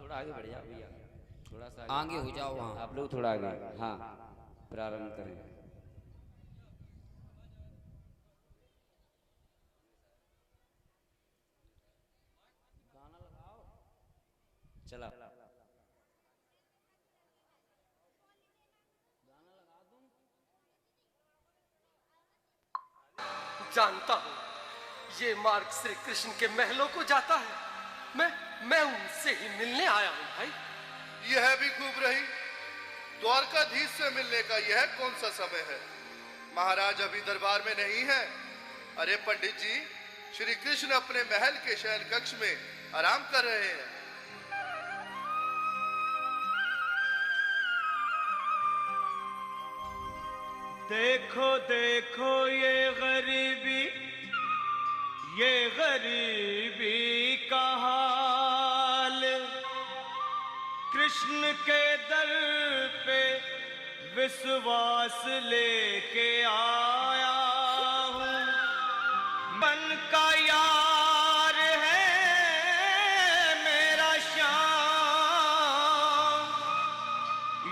थोड़ा आगे बढ़ जाओ भैया, थोड़ा सा आगे हो जाओ वहाँ। आप लोग थोड़ा आगे, हाँ प्रारंभ करें। चला जानता हूं ये मार्ग श्री कृष्ण के महलों को जाता है। मैं उनसे ही मिलने आया हूं भाई। यह भी खूब रही, द्वारकाधीश से मिलने का यह कौन सा समय है? महाराज अभी दरबार में नहीं है। अरे पंडित जी, श्री कृष्ण अपने महल के शयन कक्ष में आराम कर रहे हैं। देखो देखो ये गरीबी का हाल, कृष्ण के दर पे विश्वास लेके आया हूँ। मन का यार है मेरा श्याम,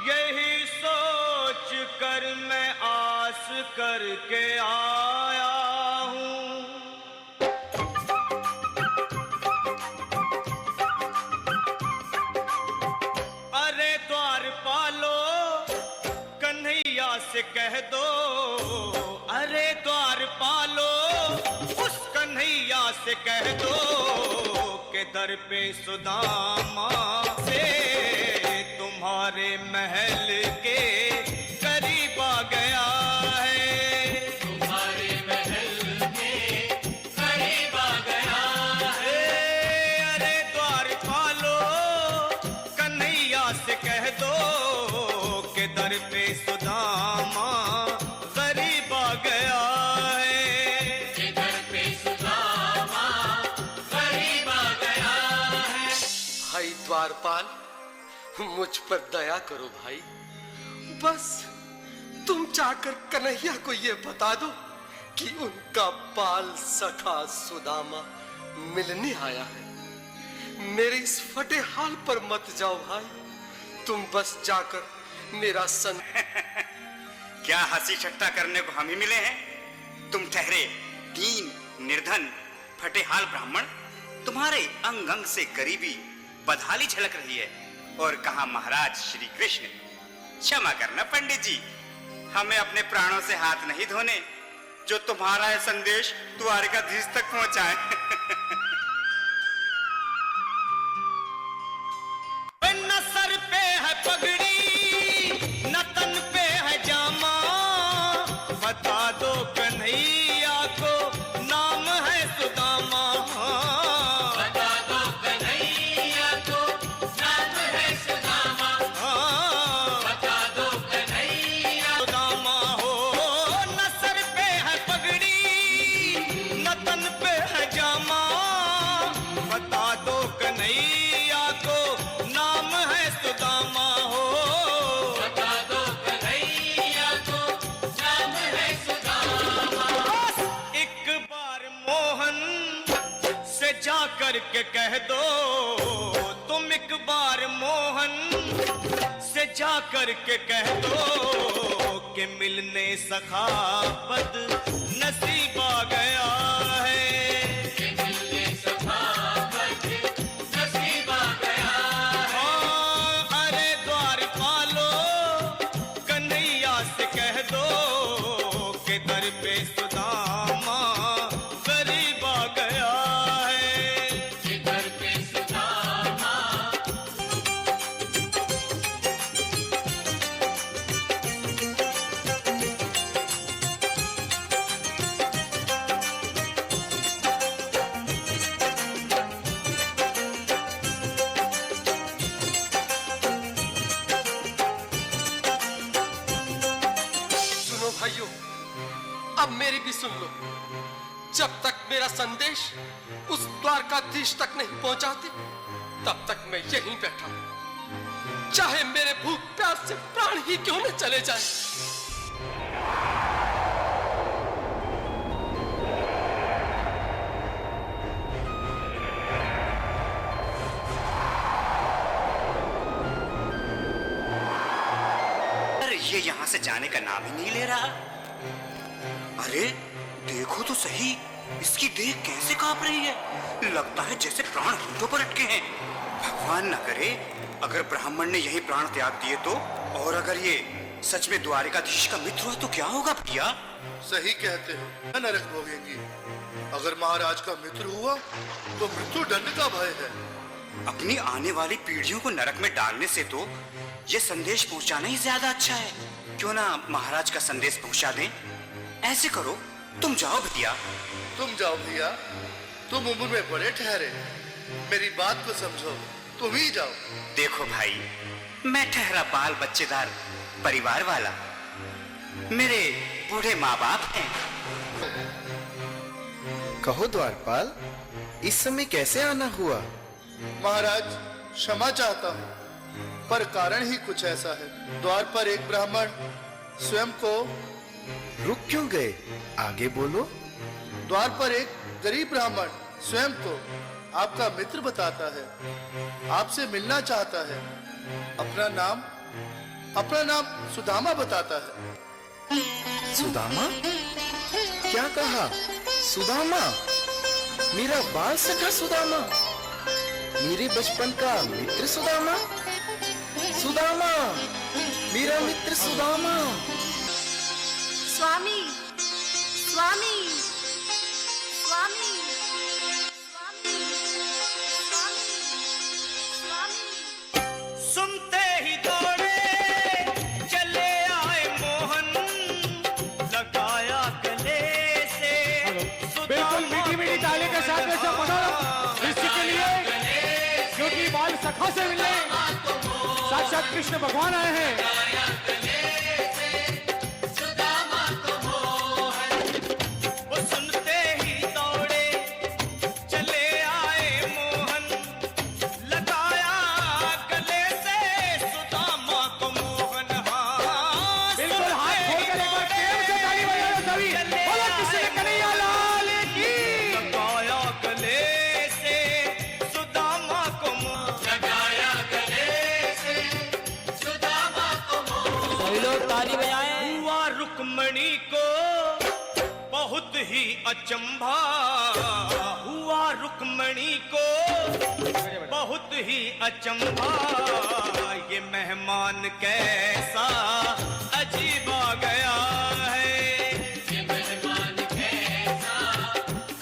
यही सोच कर मैं आस करके आया हूँ। अरे द्वारपालो कन्हैया से कह दो, अरे द्वारपालो उस कन्हैया से कह दो के दर पे सुदामा से तुम्हारे महल के करीब आ गया है। तुम्हारे महल के करीब आ गया है। अरे द्वारपालो कन्हैया से कह दो के दर पे सुदामा करीब आ गया है। के दर पे सुदामा करीब आ गया है। भाई द्वारपाल, मुझ पर दया करो भाई। बस तुम जाकर कन्हैया को ये बता दो कि उनका बाल सखा सुदामा मिलने आया है। मेरे इस फटे हाल पर मत जाओ भाई, तुम बस जाकर मेरा सन क्या हंसी ठट्टा करने को हम ही मिले हैं? तुम ठहरे दीन निर्धन फटेहाल ब्राह्मण, तुम्हारे अंग अंग से गरीबी बदहाली झलक रही है। और कहा महाराज श्री कृष्ण। क्षमा करना पंडित जी, हमें अपने प्राणों से हाथ नहीं धोने जो तुम्हारा यह संदेश द्वारकाधीश तक पहुंचाए। न सर पे है पगड़ी न तन पे है जामा, बता दो कन्हैया को नाम है सुदामा। बता दो कन्हैया को नाम है सुदामा। बता दो कन्हैया सुदामा हो। न सर पे है पगड़ी न तन पे है जामा, बता दो कन्हैया को नाम है सुदामा हो। बता दो कन्हैया को नाम है सुदामा। एक बार मोहन से जा कर के कह दो, तुम एक बार मोहन से जा कर के कह दो कि मिलने सखा बद नसीब आ गया है। कि मिलने सखा बद नसीब आ गया है। अरे द्वारपालो कन्हैया से कह दो के दर पे सुदामा करीब आ गया है। के दर पे सुदामा। सुनो भाइयों, अब मेरी भी सुन लो। जब तक मेरा संदेश उस द्वारकाधीश तक नहीं पहुंचाती, तब तक मैं यहीं बैठा हूं, चाहे मेरे भूख प्यास से प्राण ही क्यों न चले जाए। ये यहाँ से जाने का नाम ही नहीं ले रहा। अरे देखो तो सही, इसकी देह कैसे कांप रही है। लगता है जैसे प्राण होठों पर अटके हैं। भगवान न करे अगर ब्राह्मण ने यही प्राण त्याग दिए तो, और अगर ये सच में द्वारिकाधीश का मित्र हुआ तो क्या होगा भैया? सही कहते हो, नरक भोगेंगी। अगर महाराज का मित्र हुआ तो मृत्यु दंड का भय है। अपनी आने वाली पीढ़ियों को नरक में डालने से तो ये संदेश पहुंचाना ही ज्यादा अच्छा है। क्यों ना महाराज का संदेश पहुंचा दें? ऐसे करो, तुम जाओ भैया। तुम जाओ भैया, तुम उम्र में बड़े ठहरे, मेरी बात को समझो, तुम ही जाओ। देखो भाई, मैं ठहरा बाल बच्चेदार परिवार वाला, मेरे बूढ़े माँ बाप हैं। कहो द्वारपाल, इस समय कैसे आना हुआ? महाराज क्षमा चाहता हूँ, पर कारण ही कुछ ऐसा है। द्वार पर एक ब्राह्मण स्वयं को रुक क्यों गए? आगे बोलो। द्वार पर एक गरीब ब्राह्मण स्वयं को आपका मित्र बताता है, आपसे मिलना चाहता है। अपना नाम सुदामा बताता है। सुदामा? क्या कहा? सुदामा? मेरा बाल सखा सुदामा? मेरे बचपन का मित्र सुदामा? सुदामा, मेरा मित्र सुदामा। स्वामी, स्वामी, स्वामी, स्वामी, स्वामी, स्वामी। सुनते ही दौड़े चले आए मोहन, लगाया गले से बिल्कुल मीठी मीठी ताली के साथ में सब मनोरम दृश्य के लिए, क्योंकि बाल सखा से मिलने साक्षात कृष्ण भगवान आए हैं। वो सुनते ही दौड़े चले आए मोहन, लगाया गले से सुदामा को मोहन। हाँ, बिल्कुल हाथ खोलकर एक बार प्रेम से ताली बजाओ सभी। बोलो कृष्ण कन्हैया लाल की। लगाया गले से सुदामा को मोहन, लगाया गले से सुदामा को मोहन। सभी लोग ताली बजाएं। हुआ रुक्मणी को बहुत ही अचंभा, हुआ रुक्मणी को बहुत ही अचंभा। ये मेहमान कैसा अजीब आ गया है, ये मेहमान कैसा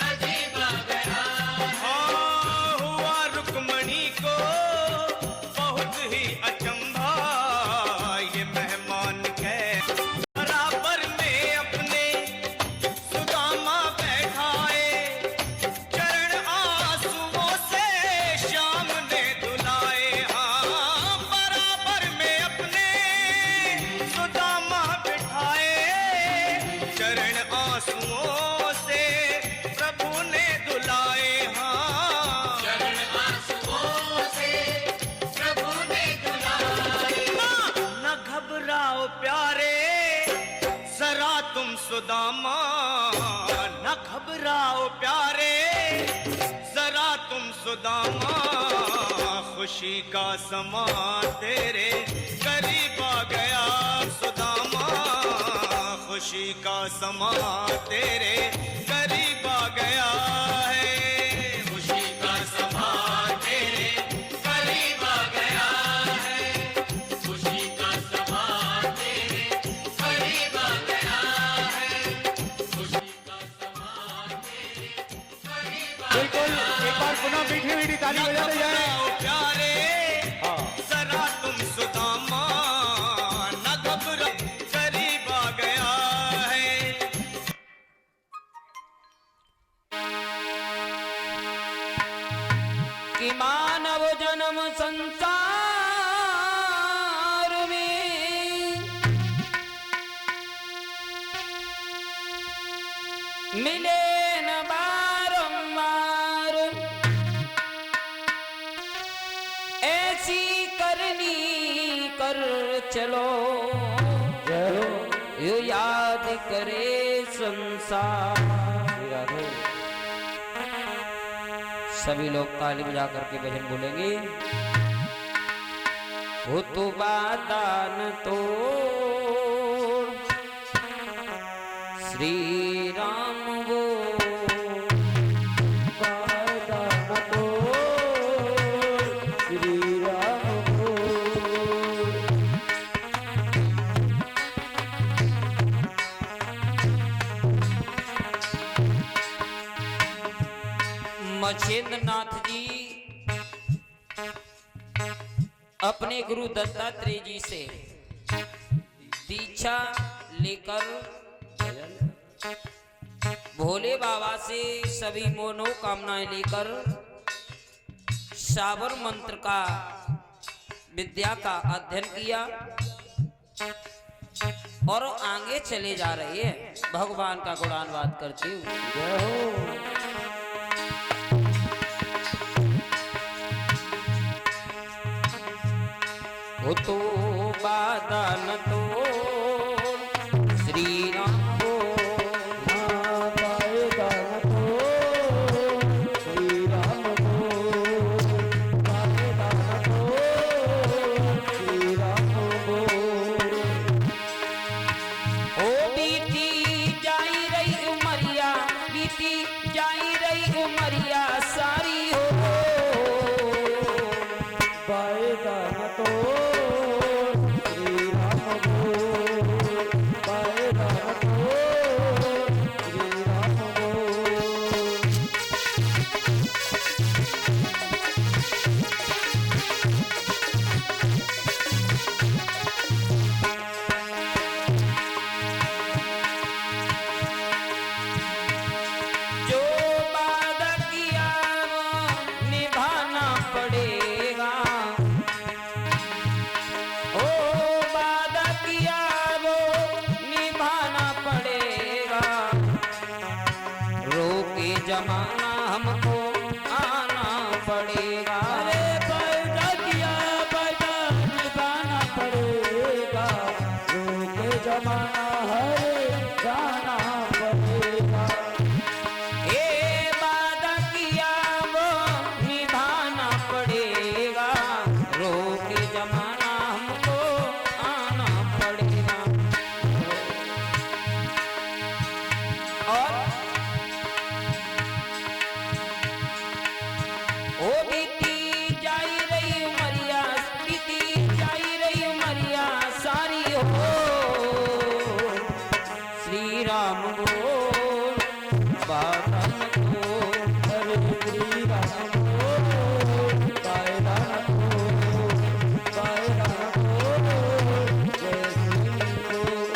अजीब आ गया है। हाँ, हुआ रुक्मणी को बहुत ही अचंभा। ये मेहमान कैसा बराबर में अपने सुदामा बैठाए, चरण आंसुओं से श्याम ने धुलाए। हाँ, बराबर में अपने सुदामा बैठाए, चरण आंसुओं से प्रभु ने धुलाए। हाँ, चरण आंसुओं से प्रभु ने धुलाए। न घबराओ प्यारे जरा तुम सुदामा, न घबराओ प्यारे जरा तुम सुदामा। खुशी का समा तेरे करीब आ गया सुदामा, खुशी का समा तेरे करीब आ गया है। खुशी का समा तेरे करीब आ गया है, खुशी का समा तेरे करीब आ गया है, खुशी का समा तेरे करीब आ बिल्कुल एक बार पुनः मीठी मीठी ताली बजाते जाएं। प्यारे जरा तुम सुदामा, न घबरा करीब आ गया है। कि मानव जन्म संसार में मिले न बारंबार, ऐसी करनी कर चलो यो याद करे संसार। सभी लोग ताली बजा करके भजन बोलेंगे। हो तो बादान तो श्री राम वो श्री राम मछेंद्र नाथ जी अपने गुरु दत्तात्रेय जी से दीक्षा लेकर भोले बाबा से सभी मनोकामनाएं लेकर साबर मंत्र का विद्या का अध्ययन किया और आगे चले जा रहे हैं भगवान का गुणानुवाद करते हुए। हो तो बादन तो श्री राम को श्री राम श्री राम ओ बीती जाई रही उमरिया, बीती जाई रही उमरिया सारी हो पायदान तो श्री राम पायदान तो श्री राम जो वादा किया वो निभाना पड़ेगा। ओ वादा किया वो निभाना पड़ेगा। रोके जमाना हमको आना पड़ेगा। अरे पैदा किया पैदा निभाना पड़ेगा। रोके जमाना है जाना पड़ेगा। ए वादा किया वो निभाना पड़ेगा। रोके जमाना हमको आना पड़ेगा। और ओ बीती जाई रही उमरिया, बीती जाई रही उमरिया सारी हो श्री राम बोल बादन को हरे श्री राम बोल पायदान तो पायदान तो जय श्री बोल।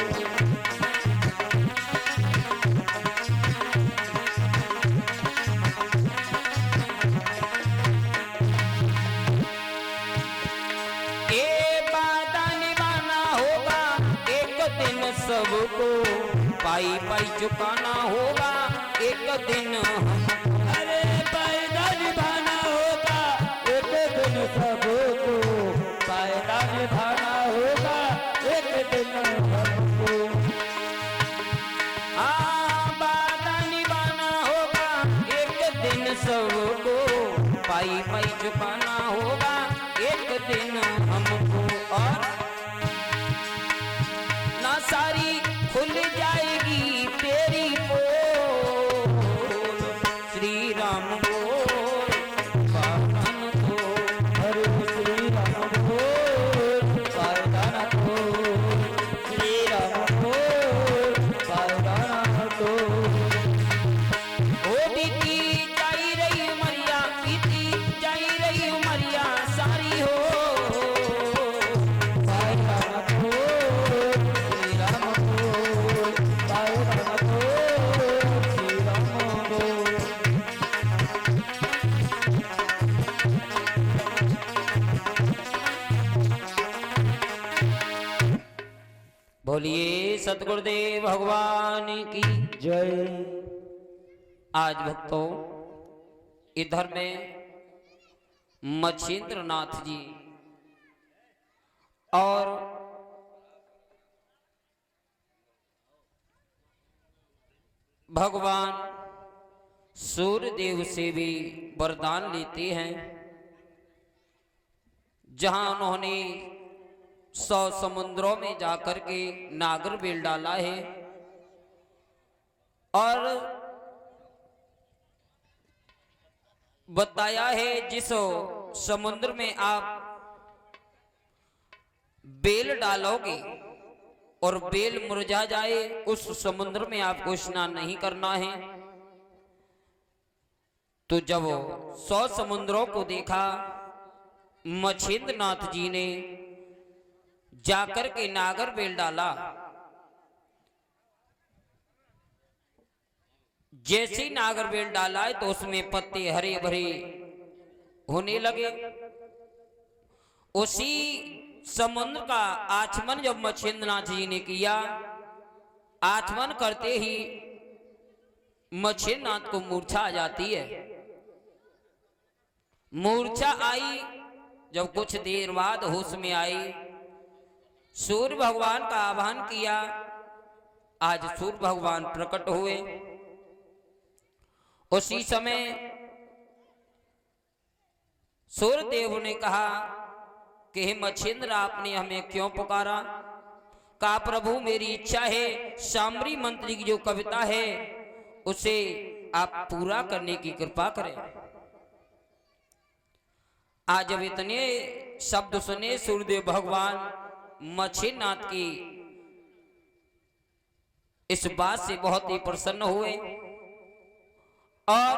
ए वादा निभाना होगा एक दिन सबको, पाई पाई चुकाना होगा एक दिन हमको। अरे पैदा निभाना होगा एक दिन सबको। पैदा निभाना होगा एक दिन हमको। वादा निभाना होगा एक दिन सबको, पाई पाई चुकाना होगा एक दिन हमको। और ना सारी खुल जाएगी तेरी पोल श्री राम बोल बादन को। हरे श्री राम बोल पायदान तो श्री राम बोल पायदान तो। ओ बीती जाई रही उमरिया, बीती जाई रही उमरिया सारी हो पायदान तो श्री राम बोल पायदान तो श्री राम बोल। बोलिए सतगुरुदेव भगवान की जय। आज भक्तों इधर में मछेंद्र नाथ जी और भगवान सूर्य देव से भी वरदान लेते हैं, जहां उन्होंने 100 समुद्रों में जाकर के नागर बेल डाला है और बताया है जिस समुद्र में आप बेल डालोगे और बेल मुरझा जाए, उस समुद्र में आपको स्नान नहीं करना है। तो जब 100 समुद्रों को देखा, मछेंद्र नाथ जी ने जाकर के नागर बेल डाला। जैसे ही नागर बेल डाला है तो उसमें पत्ते हरे भरे होने लगे। उसी समुद्र का आचमन जब मछेंद्र नाथ जी ने किया, आचमन करते ही मछेंद्र नाथ को मूर्छा आ जाती है। मूर्छा आई, जब कुछ देर बाद होश में आई, सूर्य भगवान का आह्वान किया। आज सूर्य भगवान प्रकट हुए। उसी समय सूर्य देव ने कहा कि हे मछेंद्र, आपने हमें क्यों पुकारा? कहा प्रभु मेरी इच्छा है, शामरी मंत्री की जो कविता है उसे आप पूरा करने की कृपा करें। आज जब इतने शब्द सुने, सूर्यदेव भगवान मछेंद्र नाथ की इस बात से बहुत ही प्रसन्न हुए और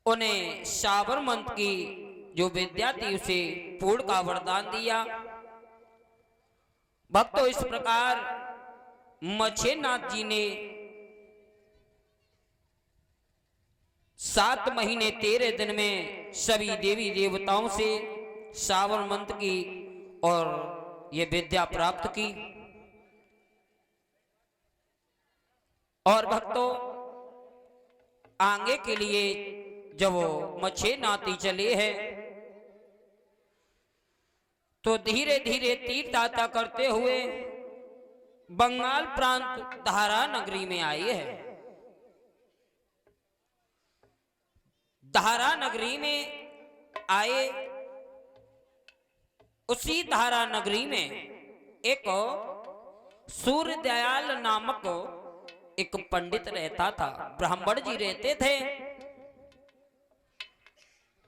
उन्हें साबरमती की जो विद्या थी उसे पूर्ण का वरदान दिया। भक्तों, इस प्रकार मछेंद्र नाथ जी ने 7 महीने 13 दिन में सभी देवी देवताओं से साबरमती की और ये विद्या प्राप्त की। और भक्तों, आगे के लिए जब वो मछेंद्र नाथ जी चले हैं तो धीरे धीरे तीर्थ यात्रा करते हुए बंगाल प्रांत धारा नगरी में आए हैं। धारा नगरी में आए, उसी धारा नगरी में एक सूर्य दयाल नामक एक पंडित रहता था, ब्राह्मण जी रहते थे।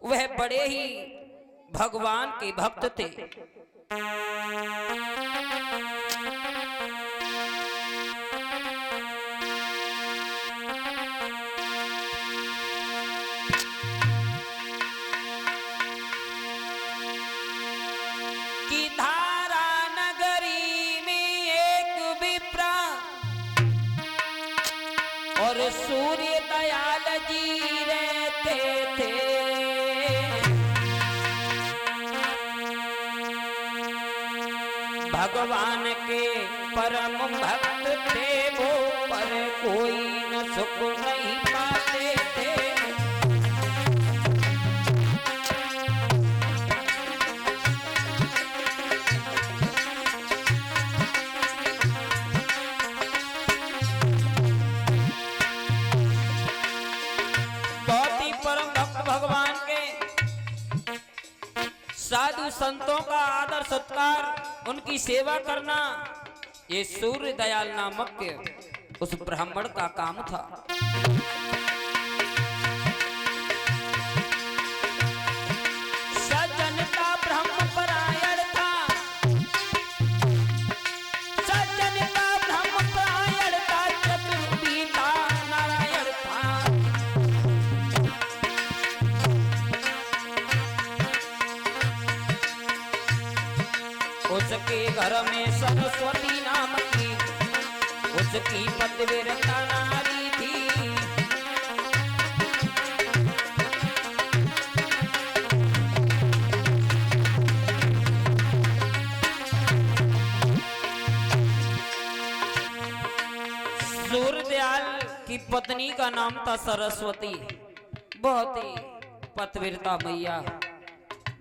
वह बड़े ही भगवान के भक्त थे। कि धारा नगरी में एक विप्रा और सूर्य दयाल जी रहते थे। भगवान के परम भक्त थे वो, पर कोई न सुख नहीं पाते थे। बहुत ही परम भक्त भगवान के, साधु संतों का आदर सत्कार, उनकी सेवा करना, ये सूर्य दयाल नामक के उस ब्राह्मण का काम था। सज्जन का ब्रह्म परायण था, सज्जन का ब्रह्म परायण था, चतुर्पिता नारायण था। उसके घर में सरस्वती नाम की उसकी पतिव्रता नारी थी। सूर्यदयाल की पत्नी का नाम था सरस्वती। बहुत ही पतिव्रता मैया,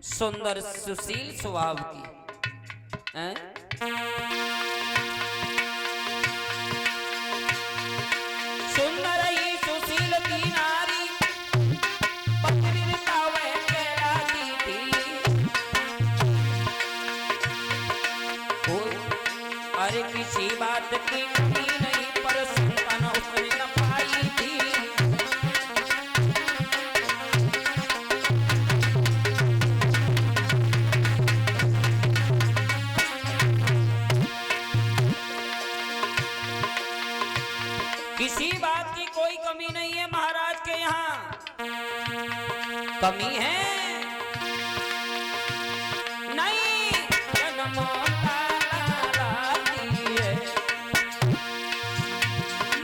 सुंदर सुशील स्वभाव की। सुंदर ही सुशील की नारी, पतिव्रता वह कहलाती थी। अरे किसी बात की कमी नहीं, पर कमी है नहीं जन्म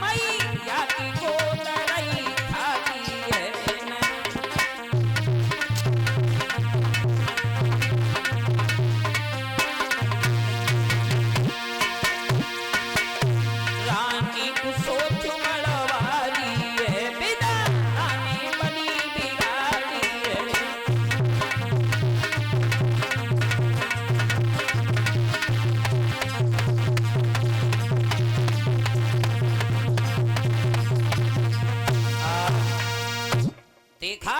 मैया की गोद नहीं खाती है रानी को सोच मड़वारी है बिना रानी बनी बिगाड़ी है देखा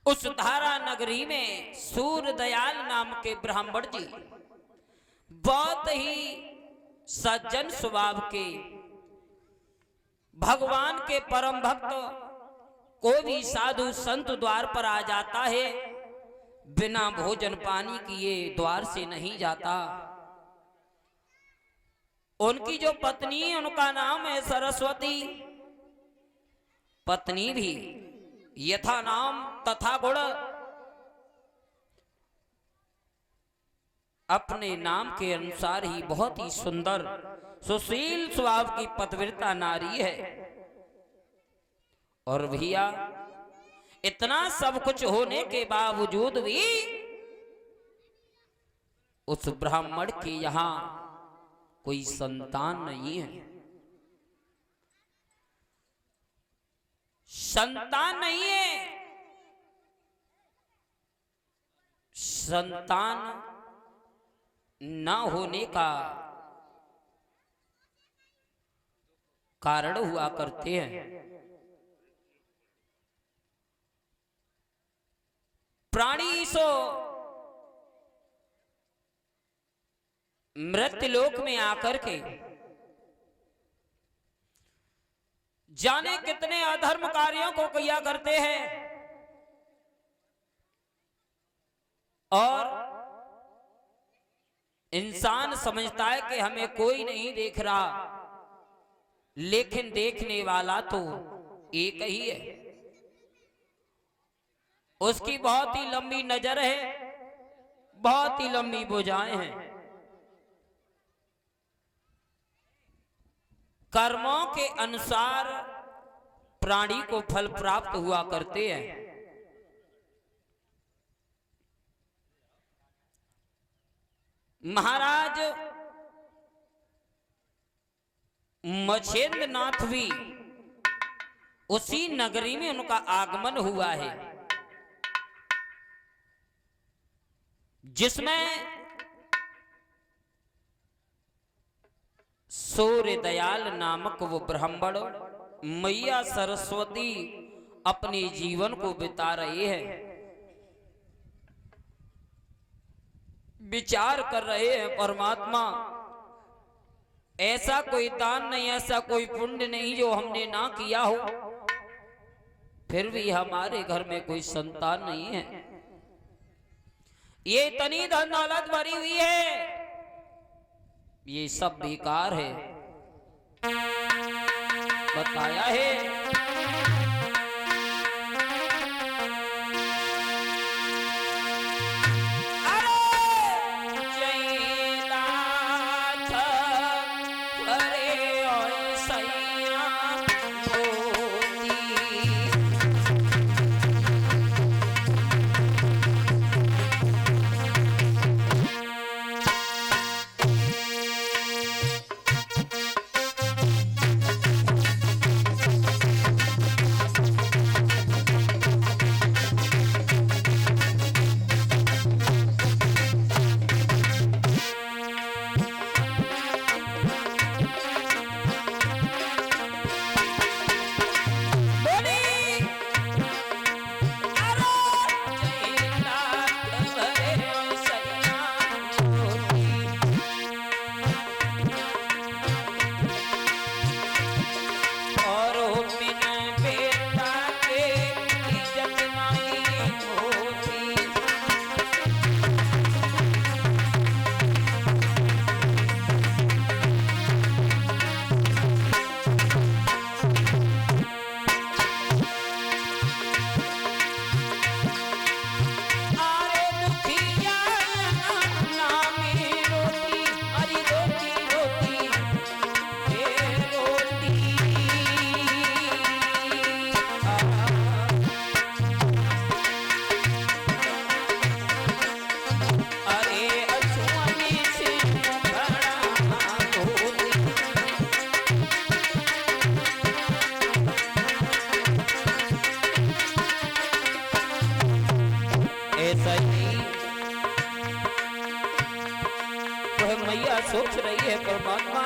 उस धारा नगरी में सूरदयाल नाम के ब्राह्मण जी बहुत ही सज्जन स्वभाव के भगवान के परम भक्त कोई भी साधु संत द्वार पर आ जाता है बिना भोजन पानी किए द्वार से नहीं जाता। उनकी जो पत्नी है उनका नाम है सरस्वती। पत्नी भी यथा नाम तथा गुण अपने नाम के अनुसार ही बहुत ही सुंदर सुशील स्वभाव की पतिव्रता नारी है। और भैया इतना सब कुछ होने के बावजूद भी उस ब्राह्मण के यहां कोई संतान नहीं है। संतान नहीं है। संतान न होने का कारण हुआ करते हैं। प्राणी सो मृत्युलोक में आकर के जाने कितने अधर्म कार्यों को किया करते हैं और इंसान समझता है कि हमें कोई नहीं देख रहा, लेकिन देखने वाला तो एक ही है। उसकी बहुत ही लंबी नजर है, बहुत ही लंबी भुजाएं हैं। कर्मों के अनुसार प्राणी को फल प्राप्त हुआ करते हैं। महाराज मछेंद्र नाथ भी उसी नगरी में उनका आगमन हुआ है, जिसमें सूर्यदयाल नामक वो ब्राह्मण मैया सरस्वती अपने जीवन को बिता रहे हैं। विचार कर रहे हैं परमात्मा ऐसा कोई दान नहीं, ऐसा कोई पुण्य नहीं जो हमने ना किया हो, फिर भी हमारे घर में कोई संतान नहीं है। ये इतनी धन दौलत भरी हुई है, ये सब बेकार है। बताया है सोच रही है परमात्मा।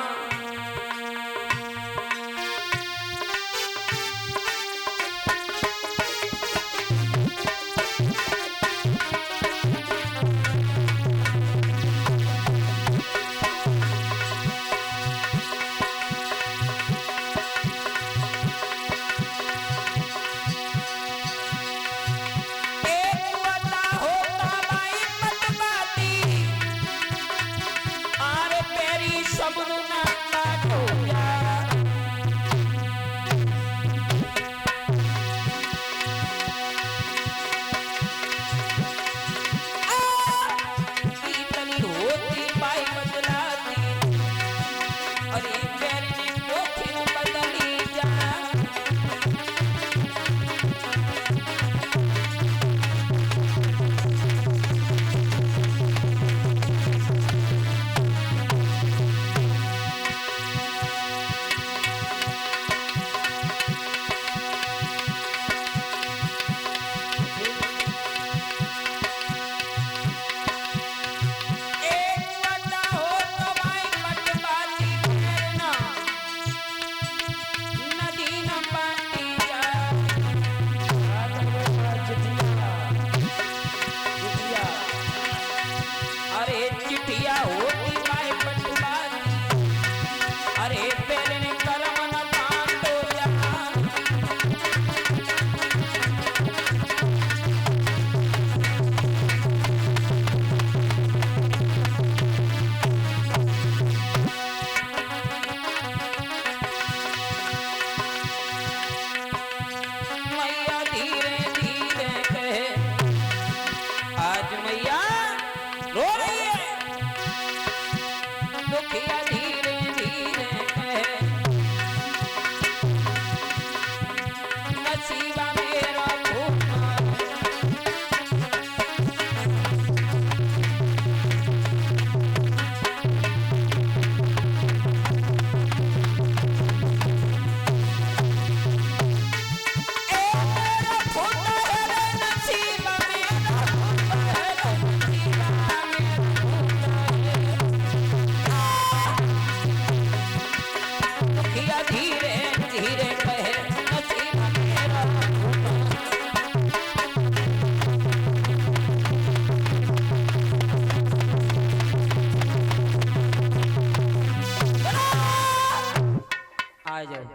आ जाओ,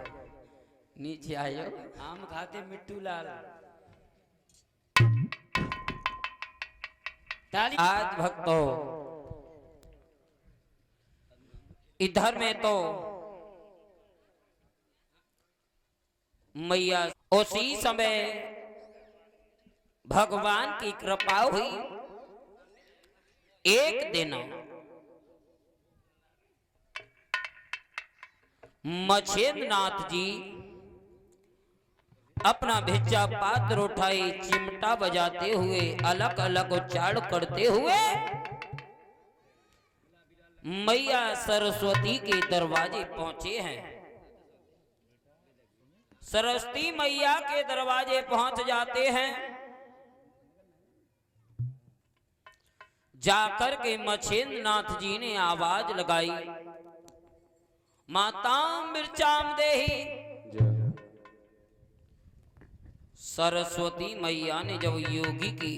नीचे आ जाओ। आम खाते मिट्टू लाल। आज भक्तों इधर में तो मैया उसी समय भगवान की कृपा हुई। एक दिन मछेंद्रनाथ जी अपना भिज्जा पात्र उठाए, चिमटा बजाते हुए, अलग अलग उच्चारण करते हुए मैया सरस्वती के दरवाजे पहुंचे हैं। सरस्वती मैया के दरवाजे पहुंच जाते हैं। जाकर के मछेंद्रनाथ जी ने आवाज लगाई, माताम बिरचाम देही। सरस्वती मैया ने जब योगी की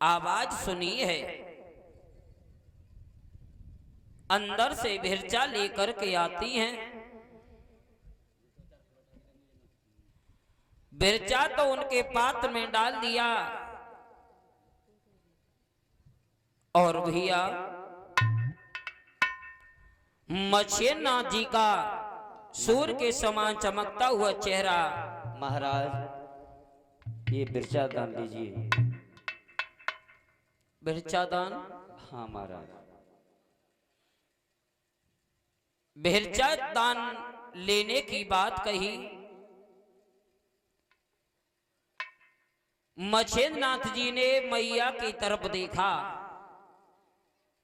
आवाज सुनी है, अंदर से भिरचा लेकर के आती हैं। भिरचा तो उनके पात्र में डाल दिया और भैया मछेंद्रनाथ जी का सूर्य के समान चमकता हुआ चेहरा। महाराज ये बिरचा दान लीजिए। भिरचा दान? हाँ महाराज। भिरचा दान लेने की बात कही। मछेंद्रनाथ जी ने मैया की तरफ देखा,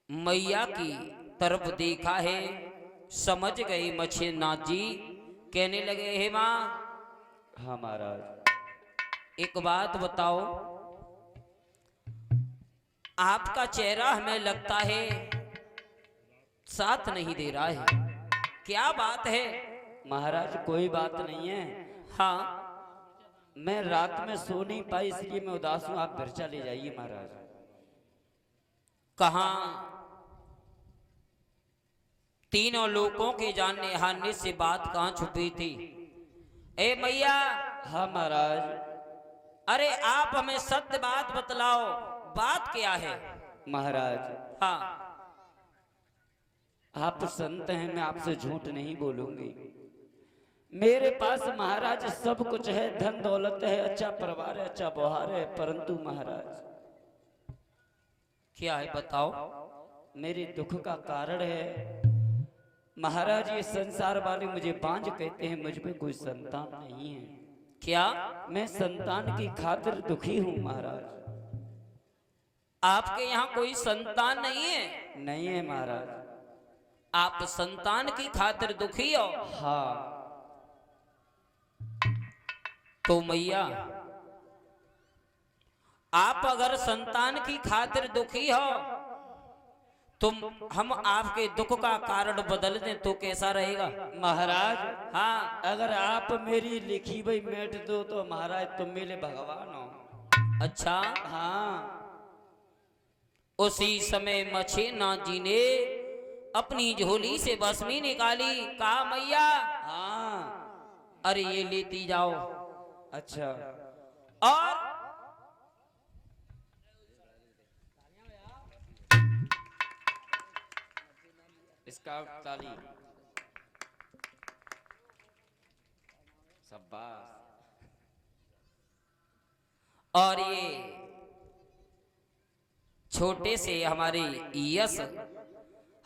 मैया की तरफ देखा है, समझ गए मछेंद्रनाथ जी। कहने लगे, हे मां, हाँ महाराज। एक बात बताओ, आपका चेहरा हमें लगता है साथ नहीं दे रहा है, क्या बात है? महाराज कोई बात नहीं है, हाँ, मैं रात में सो नहीं पाई इसलिए मैं उदास हूँ। आप बिरचा ले जाइए महाराज। कहाँ? तीनों लोगों के जानने हारने से बात कहाँ छुपी थी? ए मैया, हाँ महाराज। अरे आप हमें सत्य बात बतलाओ, बात क्या है? महाराज हाँ, आप संत हैं, मैं आपसे झूठ नहीं बोलूंगी। मेरे पास महाराज सब कुछ है, धन दौलत है, अच्छा परिवार है, अच्छा व्यवहार है, परंतु महाराज क्या है बताओ? मेरे दुख का कारण है महाराज, ये संसार वाले मुझे बांझ कहते हैं, मुझ पे कोई संतान नहीं है। क्या? मैं संतान की खातिर दुखी हूँ महाराज। आपके यहाँ कोई संतान नहीं है? नहीं है महाराज। आप संतान की खातिर दुखी हो? हाँ। तो मैया, आप अगर संतान की खातिर दुखी हो तो हम आपके दुख का कारण बदल दें तो कैसा रहेगा? महाराज हाँ, अगर आप मेरी लिखी हुई मेट दो तो महाराज तुम मेरे भगवान हो। अच्छा, हाँ। उसी समय मछेनाथ जी ने अपनी झोली से बसमी निकाली, कहा मैया, हाँ। अरे ये लेती जाओ। अच्छा। और इसका ताली शाबाश। और ये छोटे से हमारे यश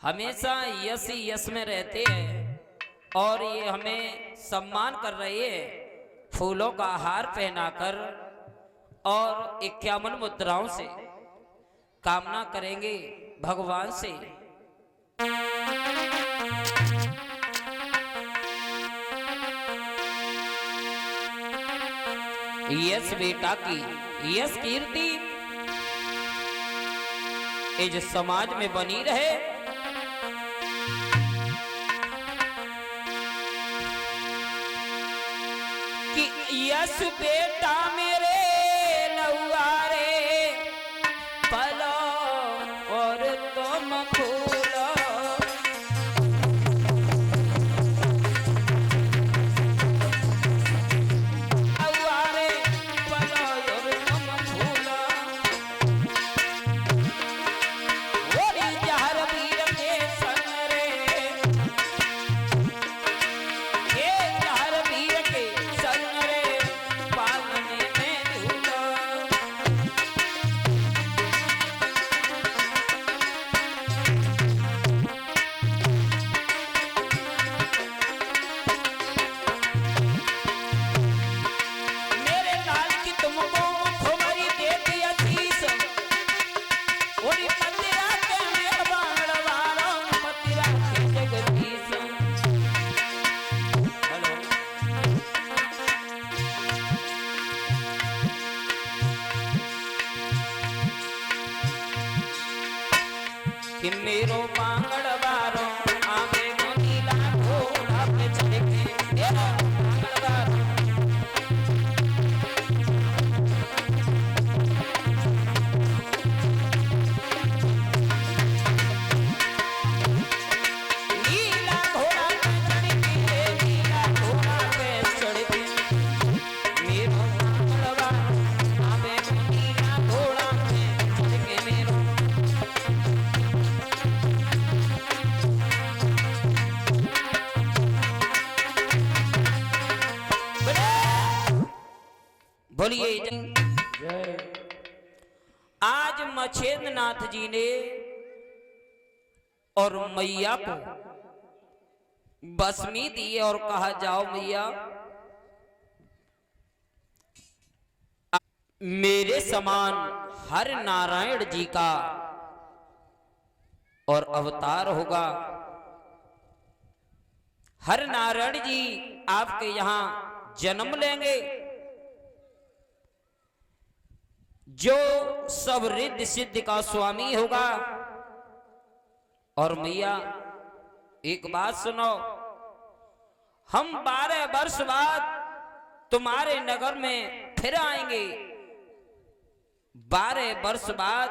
हमेशा यश ही यश में रहते हैं और ये हमें सम्मान कर रहे हैं, फूलों का हार पहनाकर और 51 मुद्राओं से कामना करेंगे भगवान से। यश बेटा की यश कीर्ति इस समाज में बनी रहे। कि यश बेटा मेरे लहुआरे पलो और तुम फूलो, लहुआरे पलो और तुम फूलो। ओरी जहर वीर के संग रे, ये जहर वीर के संग रे पालने में झूलो। मेरे लाल की तुमको तुम्हारी दे दिया चीज, ओरी पतिरा के मेहबान वाला पतिरा के जगदीश। हेलो, कि मेरो पांगड़ बारो आगे मोनीला घोड़ा पे चढ़ के, मेरो पांगड़ बारो नीला घोड़ा पे चढ़ के, नीला घोड़ा पे चढ़ के, मेरो पांगड़ बारो आगे मोनीला घोड़ा पे चढ़ के, मेरो बोलिए जय। आज मछेंद्रनाथ जी ने और मैया को बसमी दी और कहा जाओ मैया, मेरे समान हर नारायण जी का और अवतार होगा। हर नारायण जी आपके यहां जन्म लेंगे, जो सब रिद्धि सिद्धि का स्वामी होगा। और मैया एक बात सुनो, हम 12 वर्ष बाद तुम्हारे नगर में फिर आएंगे। 12 वर्ष बाद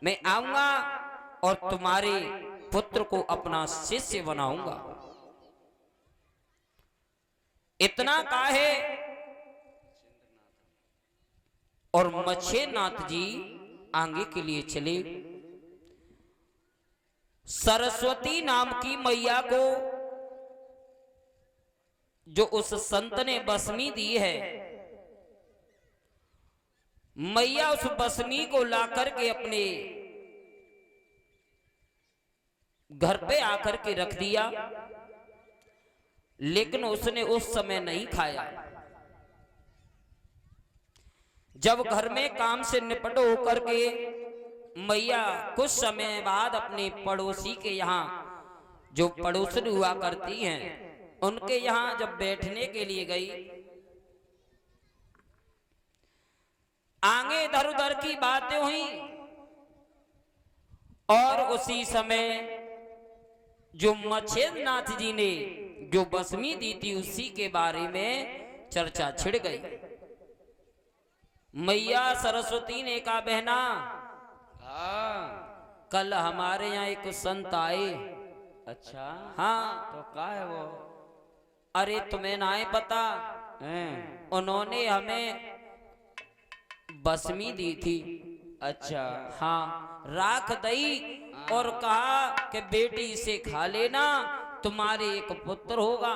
मैं आऊंगा और तुम्हारे पुत्र को अपना शिष्य बनाऊंगा। इतना काहे, और मच्छेंद्रनाथ जी आगे के लिए चले। सरस्वती नाम की मैया को जो उस संत ने बसमी दी है, मैया उस बसमी को लाकर के अपने घर पे आकर के रख दिया, लेकिन उसने उस समय नहीं खाया। जब घर में काम से निपट होकर के मैया कुछ समय बाद अपने पड़ोसी के यहाँ, जो पड़ोसन हुआ करती हैं, उनके यहाँ जब बैठने के लिए गई, आगे इधर उधर की बातें हुई और उसी समय जो मच्छेंद्रनाथ जी ने जो बसमी दी थी उसी के बारे में चर्चा छिड़ गई। मैया सरस्वती ने कहा, बहना कल हमारे यहाँ एक संत आए। अच्छा, हाँ, तो क्या है वो? अरे तुम्हें ना पता, उन्होंने हमें बसमी दी थी। अच्छा, हाँ, राख दई और कहा कि बेटी इसे खा लेना, तुम्हारे एक पुत्र होगा।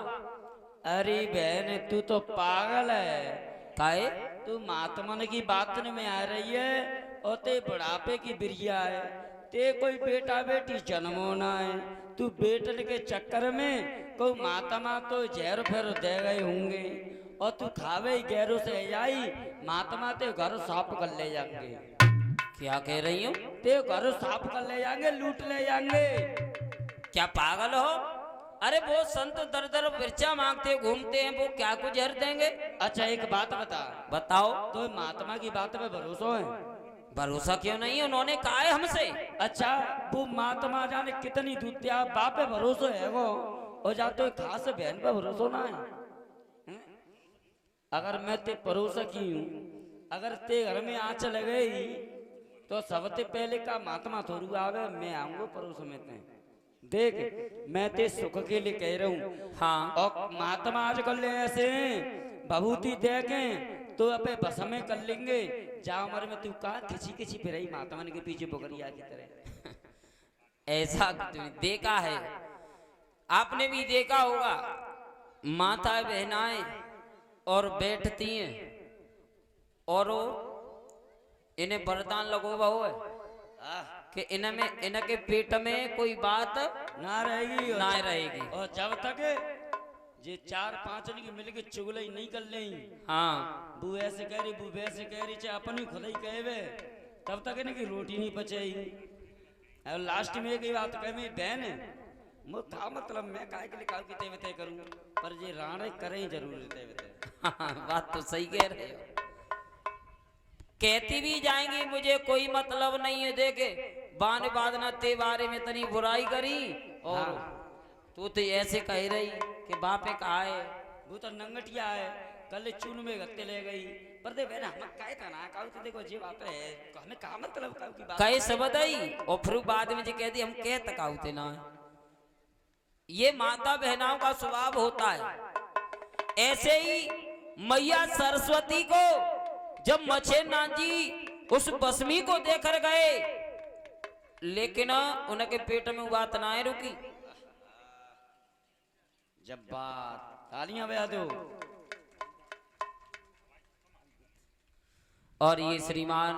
अरे बहन तू तो पागल है। काहे? तू महात्मन की बात में आ रही है और ते बुढ़ापे की बिरिया है। ते कोई बेटा बेटी जन्मो ना है। तू बेटन के चक्कर में कोई महात्मा तो जहर फिर दे गए होंगे और तू खावे गैरों से जाई, महात्मा ते घर साफ कर ले जाएंगे। क्या कह रही हूँ? ते घर साफ कर ले जाएंगे, लूट ले जाएंगे। क्या पागल हो? अरे वो संत दर दर मिर्चा मांगते घूमते हैं, वो क्या कुछ जहर देंगे? अच्छा एक बात बता, बताओ। तो महात्मा की बात पे भरोसा है? भरोसा क्यों नहीं है? उन्होंने कहा है हमसे। अच्छा, वो महात्मा जाने कितनी दूतिया, बाप पे भरोसा है वो, और जा तो खास बहन पे भरोसा ना है। अगर मैं ते भरोसा की हूँ, अगर ते घर में आँच लगेगी तो सबसे पहले का महात्मा थोड़ू आवे, मैं आऊंगा परोस में ते। देख, मैं ते सुख के लिए कह रहा हूँ। हाँ, और महात्मा आज कर ले ऐसे भभूति देखें तो अपने बस में कर लेंगे। जा उम्र में तू कहा खिंची खिंची फिर महात्मा के पीछे बकरिया की तरह। ऐसा देखा है, आपने भी देखा होगा, माता बहनाएं और बैठती हैं और इन्हें वरदान लगो बहु है कि इनमें इनके पेट में कोई बात ना रहेगी, ना रहेगी। और जब तक जे 4-5 की मिलके चुगलई नहीं कर ले, हाँ, बू ऐसे कह रही, बू वैसे कह रही, चाहे अपनी खुद ही कहवे, तब तक इनकी रोटी नहीं पचेगी। और लास्ट में एक ही बात कह, मेरी बहन मैं था मतलब मैं काय के लिए काम की तय करूं, पर ये राणे करें जरूर तय। बात तो सही कह रहे हो। कहती भी जाएंगी मुझे कोई मतलब नहीं है, देखे बान बादना ते बारे में तनी बुराई करी और तू तो ऐसे कह रही कि बापे कहा है, वो तो नंगटिया है, कल चून में गत्ते ले गई। पर दे बहन हम काहे था ना काऊ तो देखो जे बाप है, हमें का मतलब काऊ की बात कहे सबदई और फिर बाद में जो कह दी हम कह तकाउते ना। ये माता बहनाओं का स्वभाव होता है। ऐसे ही मैया सरस्वती को जब मच्छेंद्रनाथ जी उस बसमी को देखकर गए, लेकिन उनके पेट में बात ना रुकी। जब बात तालियां बजा दो। और ये श्रीमान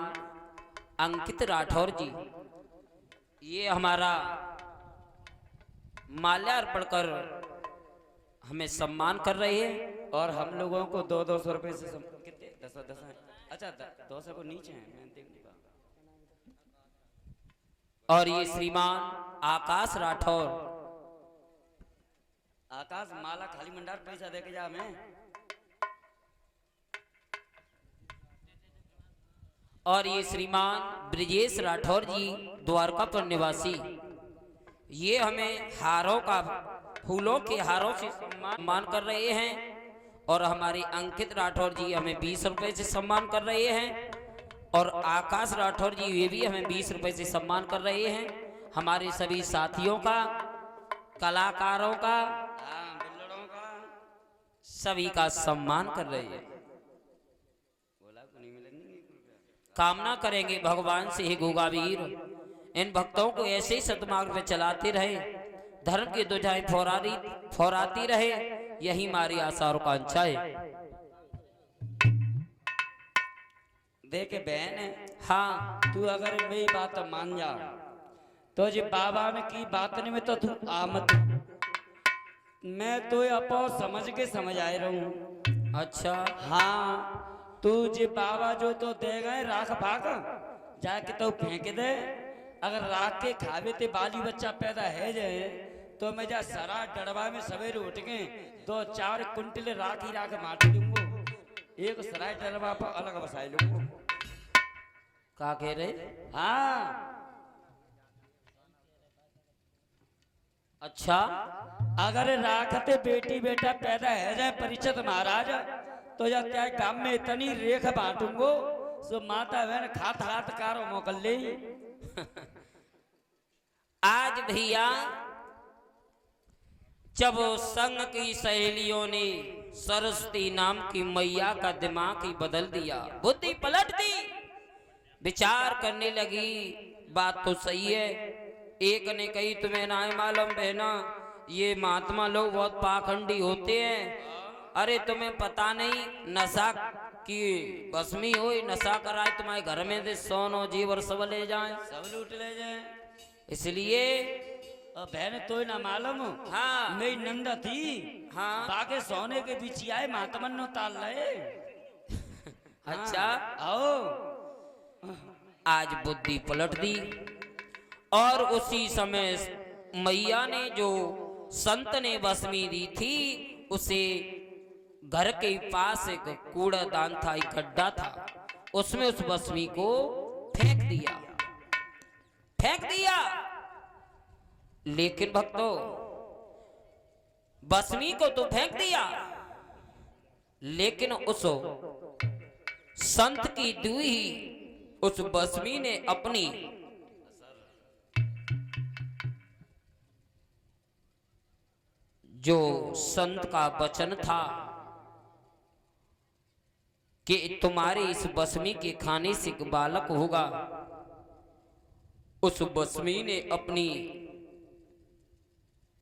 अंकित राठौर जी, ये हमारा माल्यार्पण कर हमें सम्मान कर रहे हैं। और हम लोगों को 200 रुपए से कितने 10 अच्छा 200 को नीचे हैं, मैं देख नहीं पा। और ये श्रीमान आकाश राठौर, आकाश माला खाली मंडार पैसा दे के जा मैं। और ये श्रीमान ब्रिजेश राठौर जी द्वारका पर निवासी, ये हमें हारों का, फूलों के हारों से सम्मान कर रहे हैं। और हमारे अंकित राठौर जी हमें 20 रुपए से सम्मान कर रहे हैं। और आकाश राठौर जी ये भी हमें 20 रुपए से सम्मान कर रहे हैं। हमारे सभी साथियों का, कलाकारों का, बिल्लड़ों का, सभी का सम्मान कर रहे हैं। कामना करेंगे भगवान से ही गोगावीर इन भक्तों को ऐसे ही सतमार्ग पे चलाते रहे, धर्म की दुझाएं फौराती रहे, यही हमारी आशा और आकांक्षा है। देखे बहन, हाँ, तू अगर मेरी बात मान जा तो जी बाबा ने की बात में तो तू आमत, मैं तो अपो समझ के समझ आए रहूं। अच्छा, हाँ, तू जी बाबा जो तो दे गए राख भाग जाके तो फेंक दे। अगर राख के खावे ते बाली बच्चा पैदा है जाए तो मैं जा सरा डड़वा में सवेरे उठ के 2-4 कुंटल राख ही राख मार दूंगा, एक सराय डड़वा पर अलग बसाई लूंगा। क्या कह रहे? हाँ, अच्छा, अगर राखते बेटी बेटा पैदा है जाए परिचित महाराज तो या क्या काम में इतनी रेख बांटूंगो सो माता बहन खात हाथ कारो मोकल ले। आज भैया जब संघ की सहेलियों ने सरस्वती नाम की मैया का दिमाग ही बदल दिया, बुद्धि पलट दी, विचार करने लगी, बात तो सही है। एक ने कही तुम्हें ना मालूम बहना, ये महात्मा लोग बहुत पाखंडी होते हैं। अरे तुम्हें पता नहीं, नशा की बसमी हो, नशा कराए तुम्हारे घर में से सोनो जीवर सब ले जाए, सब लूट ले जाए। इसलिए बहन तो ना मालूम, हाँ, मेरी नंदा थी, हाँ, बाके सोने के बीच आए महात्मन नो ताल रहे। अच्छा, आओ, आज बुद्धि पलट दी। और उसी समय मैया ने जो संत ने बसमी दी थी, उसे घर के पास एक कूड़ादान था, एक गड्ढा था, उसमें उस बसमी को फेंक दिया। लेकिन भक्तों, बसमी को तो फेंक दिया, लेकिन उस संत की दूही उस बसमी ने अपनी जो संत का वचन था कि तुम्हारे इस बसमी के खाने से एक बालक होगा, उस बसमी ने अपनी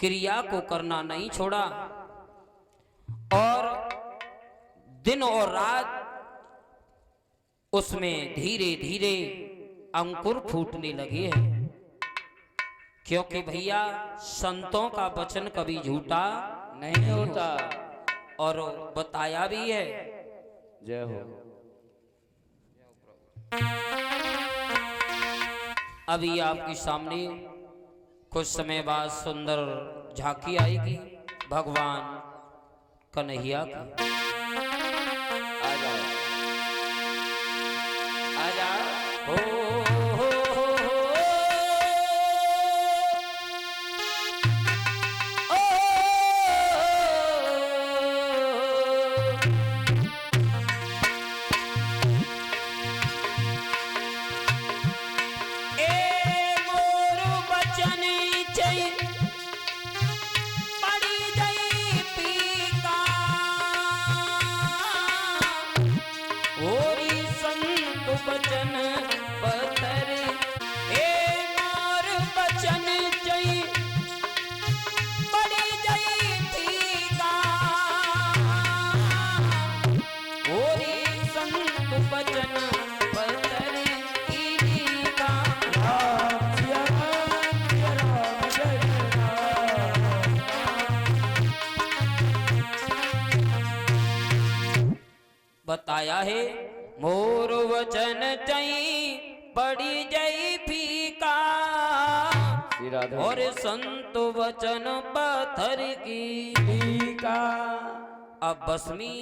क्रिया को करना नहीं छोड़ा और दिन और रात उसमें धीरे धीरे अंकुर फूटने लगे हैं। क्योंकि भैया संतों का वचन कभी झूठा नहीं होता, और बताया भी है। जय हो। अभी आपके सामने कुछ समय बाद सुंदर झांकी आएगी भगवान कन्हैया की। आ जाओ, आ जाओ। बताया है मोर वचन चई पड़ी जई फीका, और संत वचन पत्थर की का। अब बसमी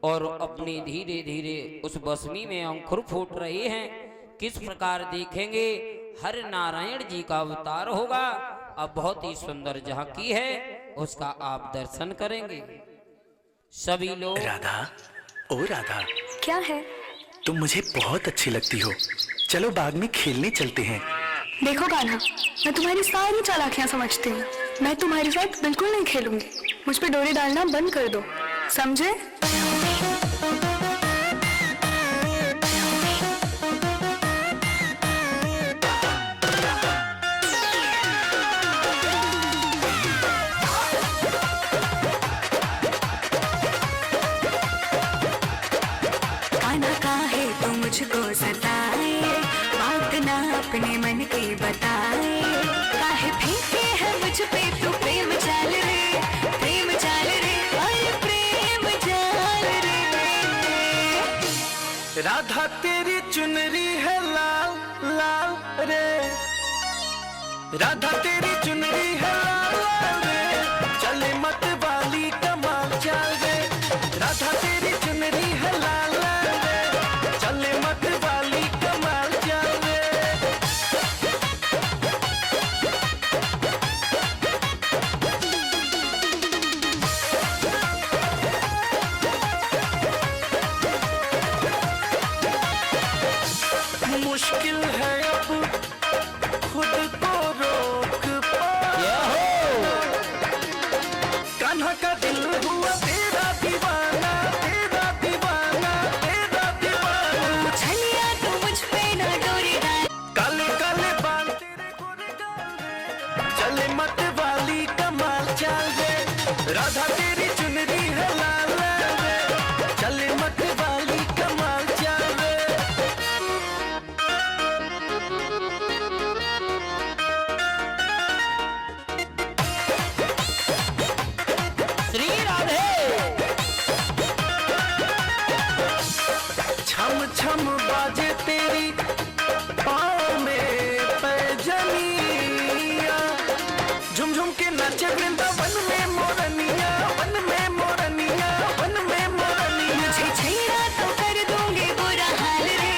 और अपनी धीरे धीरे उस बसमी में अंकुर फूट रहे हैं। किस प्रकार देखेंगे, हर नारायण जी का अवतार होगा, अब बहुत ही सुंदर झांकी है, उसका आप दर्शन करेंगे। सभी लोग राधा, ओ राधा, क्या है? तुम मुझे बहुत अच्छी लगती हो। चलो बाग में खेलने चलते हैं। देखो कान्हा, मैं तुम्हारी सारी चालाकियां समझती हूँ। मैं तुम्हारे साथ बिल्कुल नहीं खेलूंगी। मुझ पे डोरी डालना बंद कर दो, समझे? मुझको सताए, बात ना अपने मन की बताए। काहे फेंके है मुझ पे तू प्रेम जाल रे, प्रेम जाल रे, अरे प्रेम जाल रे। राधा तेरी चुनरी है लाल लाल रे, राधा तेरी चुनरी है लाल लाल रे, चले मत वाली कमाल चाल रे। राधा तेरी चुनरी है लाल लाल रे, चले मत वाली कमाल चाल रे। मुश्किल है अब खुद को रोक पाना, कान्हा का दिल हुआ तेरा दीवाना, तेरा दीवाना, तेरा दीवाना। छलिया तू मुझ पे ना डोरी डाल, काले काले बाल तेरे गोरे गाल रे, चले मत वाली कमाल चाल रे। राधा तेरी चुनरी है लाल लाल रे, चले मत वाली कमाल चाल रे। श्री राधे। छम छम बाजे तेरी पाँव में पैजनिया, झुम झुम के नाचे वृंदावन में मोरनिया, वन में मोरनिया, वन में मोरनिया। मुझे छेड़ा तो कर दूंगी बुरा हाल रे,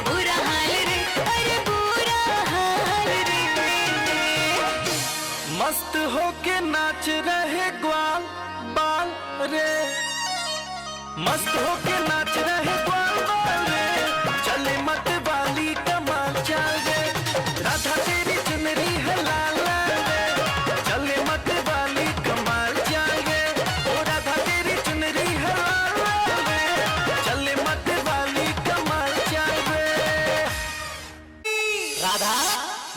बुरा हाल रे, अरे बुरा हाल रे। मस्त होके नाच रहे ग्वाल बाल रे, मस्त होके नाच रहे ग्वाल बाल रे, चले मत वाली कमाल चाल रे। राधा तेरी चुनरी है लाल लाल रे, चले मत वाली कमाल चाल रे। ओ राधा तेरी चुनरी है लाल लाल रे, चले मत वाली कमाल चाल रे। राधा,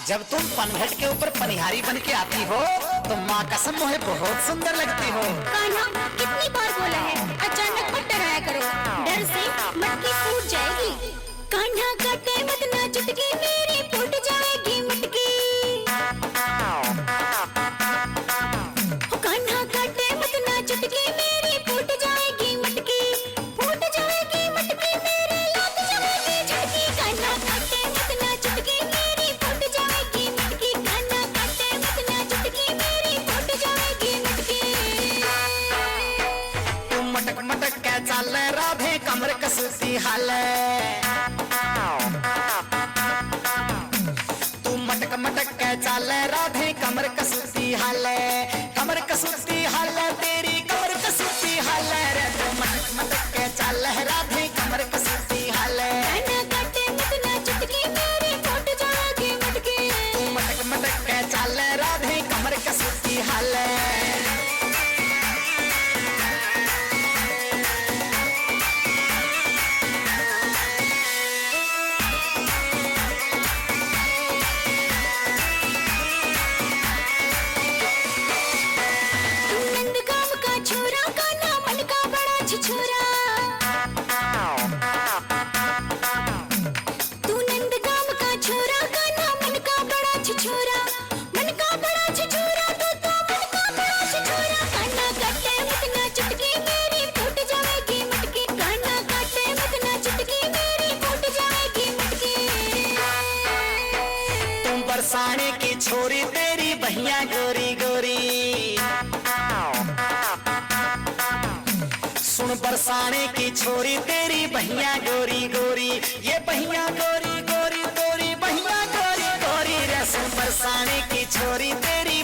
जब तुम पनघट के ऊपर पनिहारी बन के आती हो तो माँ कसम मुझे बहुत सुंदर लगती हो। कान्हा, कितनी बार बोला है अचानक मत डराया करो, डर से मटकी फूट जाएगी। कान्हा काटे मत ना चुटकी मेरी फूट जाएगी मटकी। ओ कान्हा काटे मत ना चुटकी मेरी फूट जाएगी मटकी, फूट जाएगी मटकी मेरी लग जाएगी झटकी। कान्हा काटे मत ना चुटकी मेरी फूट जाएगी मटकी, कान्हा काटे मत ना चुटकी मेरी फूट जाएगी मटकी। तू मटक मटक के चाल राधे कमर कसती हाल, तू मटक मटक के चाल राधे कमर कसती हाल, कमर कसती हाल तेरी कमर कसती हाल रे। तू मटक मटक के चाल राधे कमर कसती हाल, कान्हा काटे मत ना चुटकी मेरी फूट जाएगी मटकी। तू मटक मटक के चाल राधे कमर कसती हाल। तू नंदगांव का छोरा, कान्हा मन का बड़ा छिछोरा। तू नंदगांव का छोरा, कान्हा मन का बड़ा छिछोरा, मन का बड़ा छिछोरा, तू मन का बड़ा छिछोरा। कान्हा काटे मत ना चुटकी मेरी फूट जाएगी मटकी, कान्हा काटे मत ना चुटकी मेरी फूट जाएगी मटकी। तुम बरसाने की छोरी तेरी बहिया गोरी गोरी, सुन बरसाने की छोरी तेरी बहिया गोरी गोरी, ये बहिया गोरी गोरी गोरी बहिया गोरी गोरी रे। सुन बरसाने की छोरी तेरी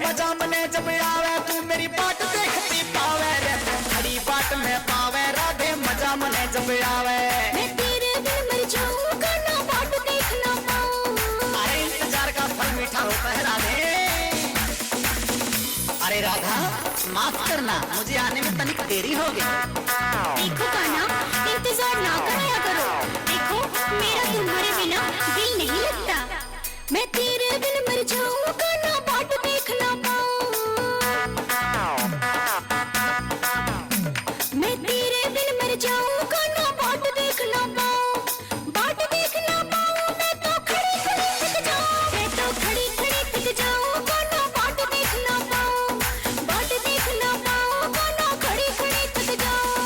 मजा मने जब आवे तू मेरी बाट देखती पावे रे तू खड़ी बाट में पावे राधे मजा मने जब आवे मैं तेरे बिन मर जाऊंगा ना बाट देख ना पाऊं। अरे इंतजार का फल मीठा होता है राधे। अरे राधा माफ करना मुझे आने में तनिक देरी हो गई। देखो कान्हा इंतजार ना कराया करो, देखो मेरा तुम्हारे बिना दिल नहीं लगता। मैं तेरे बिन मर जाऊंगा ना बाट देख ना पाऊं। मैं तेरे बिन मर जाऊंगा ना बाट देख ना पाऊं। बाट देख ना पाऊं मैं तो खड़ी खड़ी थक जाऊं। मैं तो खड़ी खड़ी थक जाऊंगा ना बाट देख ना पाऊं। बाट देख ना पाऊंगा ना खड़ी खड़ी थक जाऊं।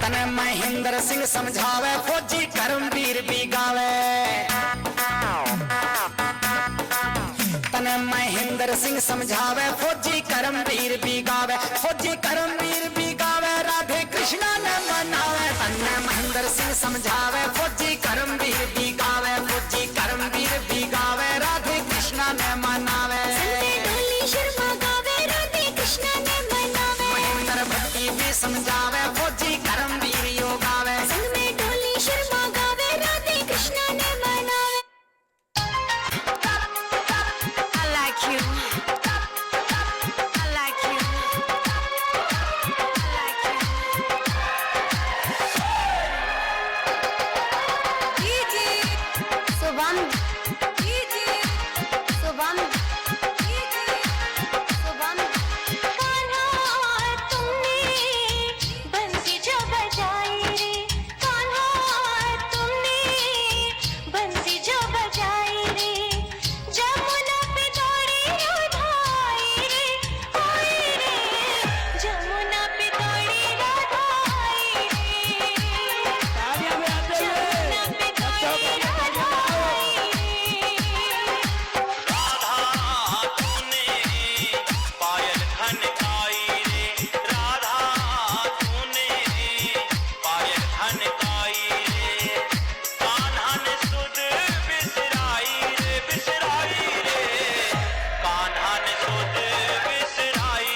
तने महेंद्र सिंह समझावे फौजी करमवीर भी गावे। तने महेंद्र सिंह समझावे फौजी करमवीर भी गावे। फौजी करमवीर भी गावे राधे कृष्णा ने मनावे। तने महेंद्र सिंह समझावे फौजी करमवीर भी गावे। फौजी करमवीर भी गावे राधे कृष्णा ने मनावे। संते डोली शर्मा गावे राधे कृष्णा ने मनावे। महेंद्र भट्टी भी समझावे फौजी करमवीर यो गावे। संग में डोली शर्मा गावे राधे कृष्णा ने मनावे। I like you. I like you. I like you. DJ Subham. DJ Subham. DJ Subham. Kanha तुमने बंसी जो बजाई रे, कान्हा तुमने बंसी जो बजाई रे, जमुना पे दौड़ी राधा आई रे, आई रे, जमुना पे दौड़ी राधा आई रे, जमुना पे दौड़ी राधा आई रे। राधा तूने पायल खनकाई रे, राधा तूने पायल खनकाई रे, कान्हा ने सुध बिसराई रे, बिसराई रे, कान्हा ने सुध बिसराई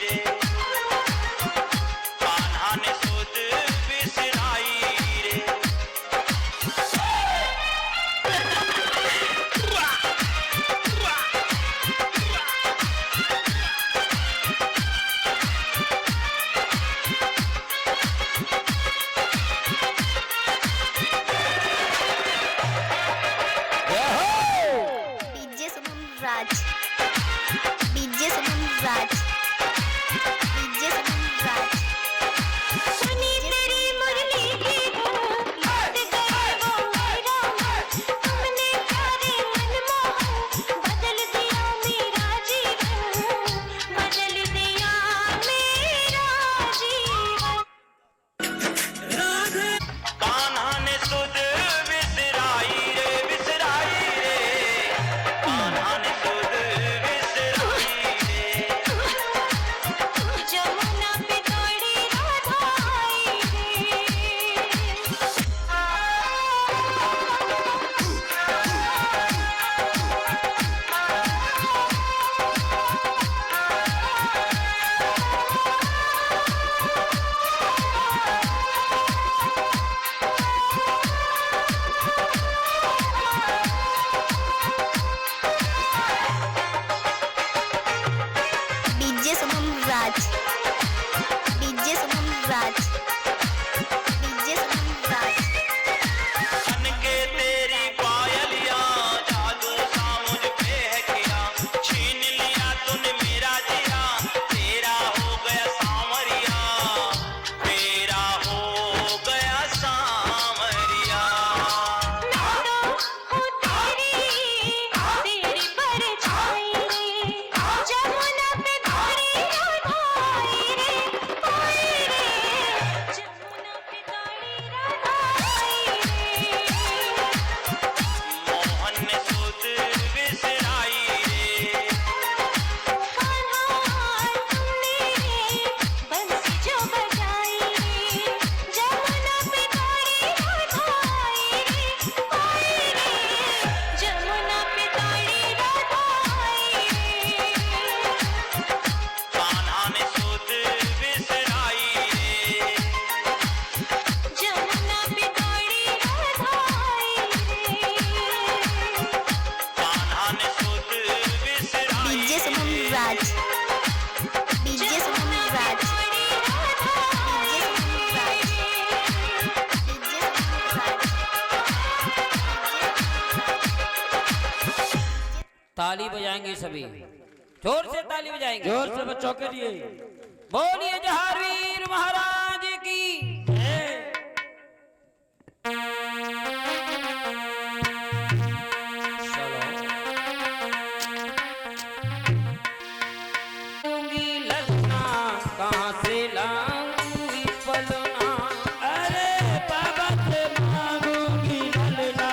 रे, कान्हा ने सुध बिसराई रे। ताली बजाएंगे सभी, जोर से ताली बजाएंगे। जोर से बच्चों के लिए बोलिए जहारवीर महाराज की जय। लाऊंगी ललना कहाँ से लाऊंगी पलना, अरे बाबा से मांगूंगी ललना,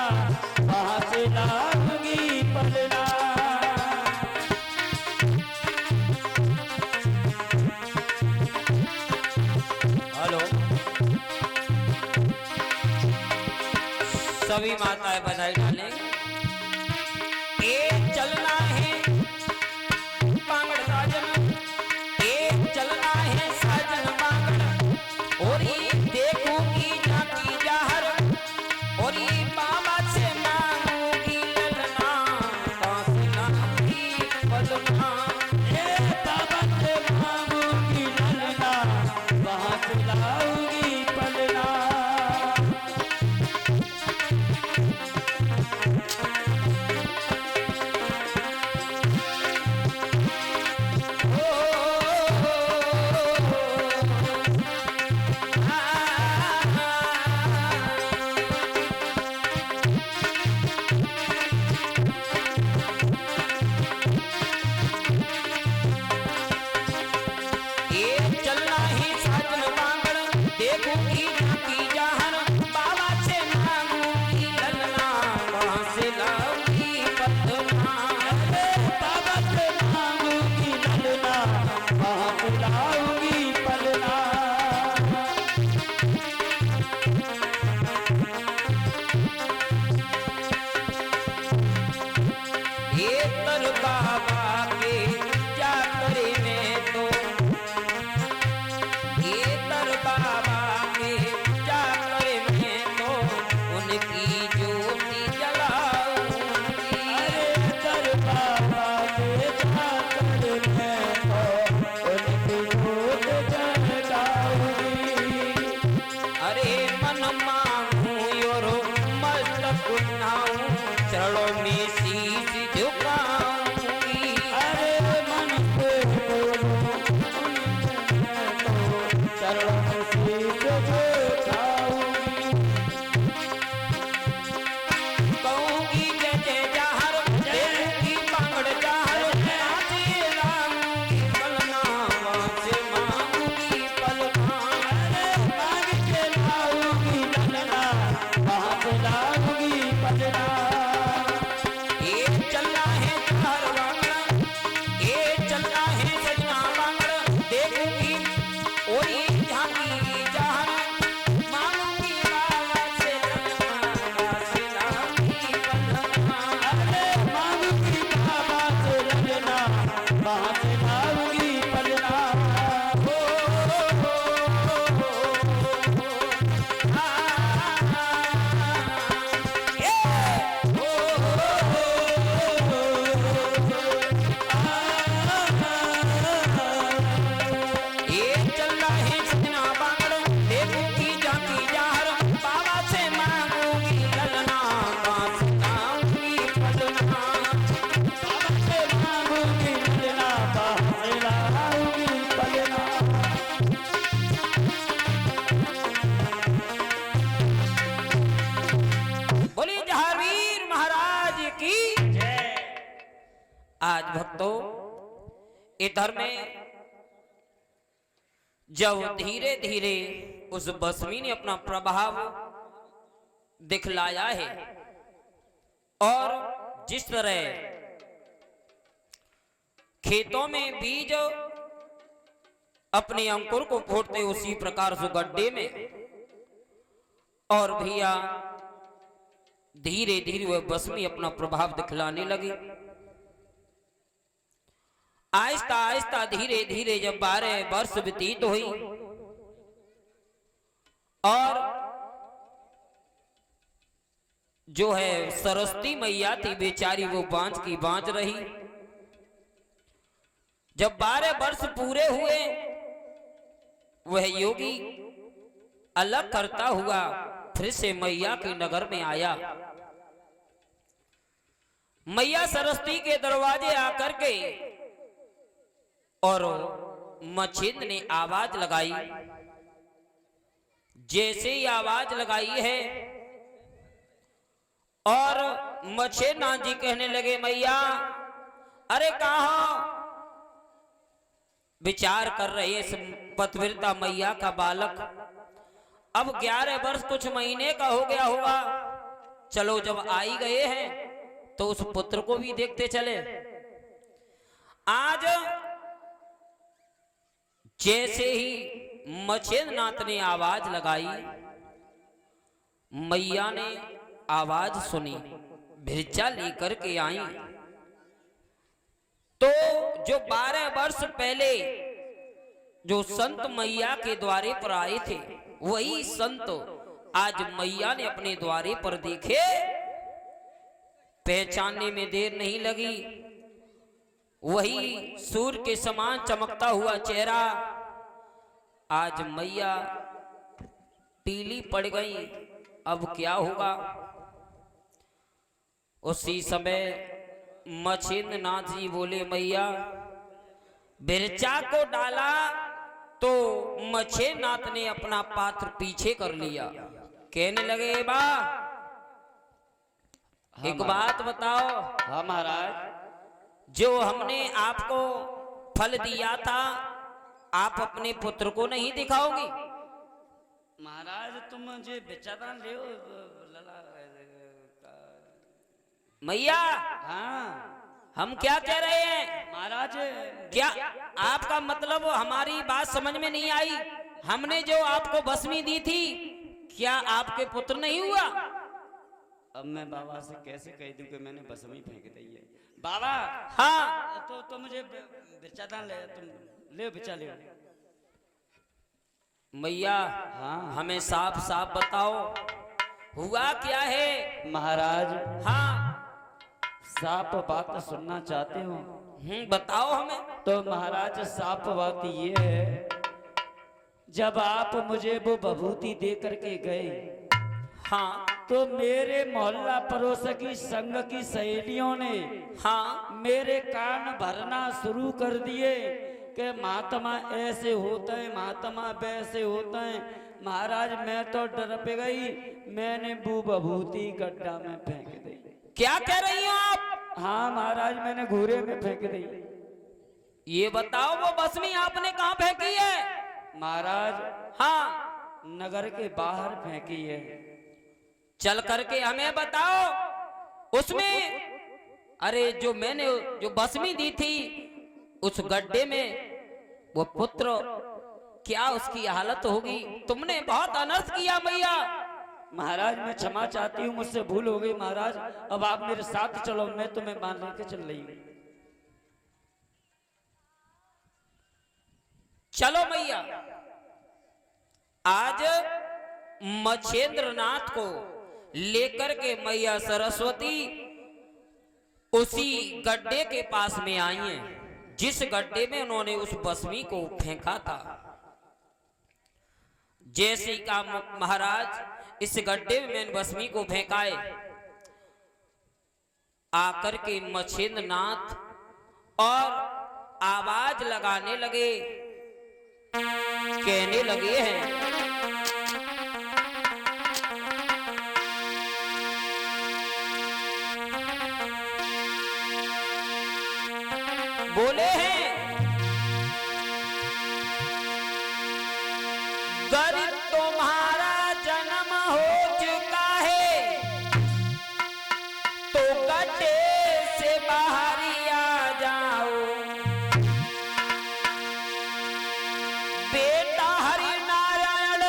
कहाँ से लाऊंगी पलना। हेलो, सभी माताएं बधाई डालें। एक चलना है बांगड़ साजन, एक चलना है साजन बांगड़, और ये देखूंगी झांकी जाहर, और ये बाबा से मांगूंगी ललना, कहाँ से लाऊंगी पलना। ए बाबा से मांगूंगी ललना, कहाँ से लाऊंगी पलना। आज भक्तों इधर में जब धीरे धीरे उस बसमी ने अपना प्रभाव दिखलाया है और जिस तरह खेतों में बीज अपने अंकुर को फोड़ते उसी प्रकार से गड्ढे में और भैया धीरे धीरे वह बसमी अपना प्रभाव दिखलाने लगी। आहिस्ता आहिस्ता धीरे धीरे जब 12 वर्ष व्यतीत हुई और जो है सरस्वती मैया थी बेचारी वो बांझ की बांझ रही। जब 12 वर्ष पूरे हुए वह योगी अलग करता हुआ फिर से मैया के नगर में आया। मैया सरस्वती के दरवाजे आकर के और मछिंद्र ने आवाज लगाई। जैसे ही आवाज लगाई है और मछिंद्रनाथ जी कहने लगे, मैया अरे कहाँ? विचार कर रहे इस पतिव्रता मैया का बालक अब 11 वर्ष कुछ महीने का हो गया होगा। चलो जब आई गए हैं तो उस पुत्र को भी देखते चले। आज जैसे ही मछिंद्रनाथ ने आवाज लगाई, मैया ने आवाज सुनी, भिरचा लेकर के आई। तो जो 12 वर्ष पहले जो संत मैया के द्वारे पर आए थे, वही संत आज मैया ने अपने द्वारे पर देखे। पहचानने में देर नहीं लगी, वही सूर्य के समान चमकता हुआ चेहरा। आज मैया पीली पड़ गई, अब क्या होगा? उसी समय मछिंद्रनाथ जी बोले, मैया बिरचा को डाला तो मछिंद्रनाथ ने अपना पात्र पीछे कर लिया। कहने लगे, बा एक बात बताओ। हाँ महाराज। जो हमने आपको फल दिया था, आप अपने पुत्र को नहीं दिखाओगी? महाराज तुम मुझे बेचादान ले मैया। हाँ हम क्या कह रहे हैं महाराज? क्या आपका मतलब हमारी बात समझ में नहीं आई? हमने जो आपको भस्मी दी थी, क्या आपके पुत्र नहीं हुआ? अब मैं बाबा से कैसे कह दूं कि मैंने भस्मी फेंक दी है? बाबा हाँ तो मुझे बिरचादान ले, तुम ले बिचा ले। मैया हाँ हमें साफ साफ बताओ, हुआ क्या है? महाराज हाँ साफ बात सुनना चाहते हो? बताओ हमें। तो महाराज साफ बात ये है, जब आप मुझे वो बभूति दे करके गए, हाँ तो मेरे मोहल्ला पड़ोस की संघ की सहेलियों ने हाँ मेरे कान भरना शुरू कर दिए कि महात्मा ऐसे होते हैं, महात्मा वैसे होते हैं। महाराज मैं तो डर पे गई, मैंने वो बभूति गड्ढा में फेंक दी। क्या कह रही हो आप? हाँ महाराज मैंने घूरे में फेंक दी। ये बताओ वो भस्मी आपने कहाँ फेंकी है? महाराज हाँ नगर के बाहर फेंकी है। चल करके हमें बताओ उसमें। अरे जो मैंने जो भस्मी दी थी उस गड्ढे में वो पुत्र, क्या उसकी हालत होगी? तुमने बहुत अनर्थ किया मैया। महाराज मैं क्षमा चाहती हूँ, मुझसे भूल हो गई महाराज। अब आप मेरे साथ चलो, मैं तुम्हें मान लेके चल रही हूँ। चलो मैया। आज मछिंद्रनाथ को लेकर के मैया सरस्वती उसी गड्ढे के पास में आई हैं, जिस गड्ढे में उन्होंने उस भस्मी को फेंका था। जैसे का महाराज इस गड्ढे में भस्मी को फेंकाए, आकर के मछिंद्रनाथ और आवाज लगाने लगे, कहने लगे हैं, बोले हैं, गरीब तुम्हारा जन्म हो चुका है तो गड्ढे से बाहर ही आ जाओ। बेटा हरि नारायण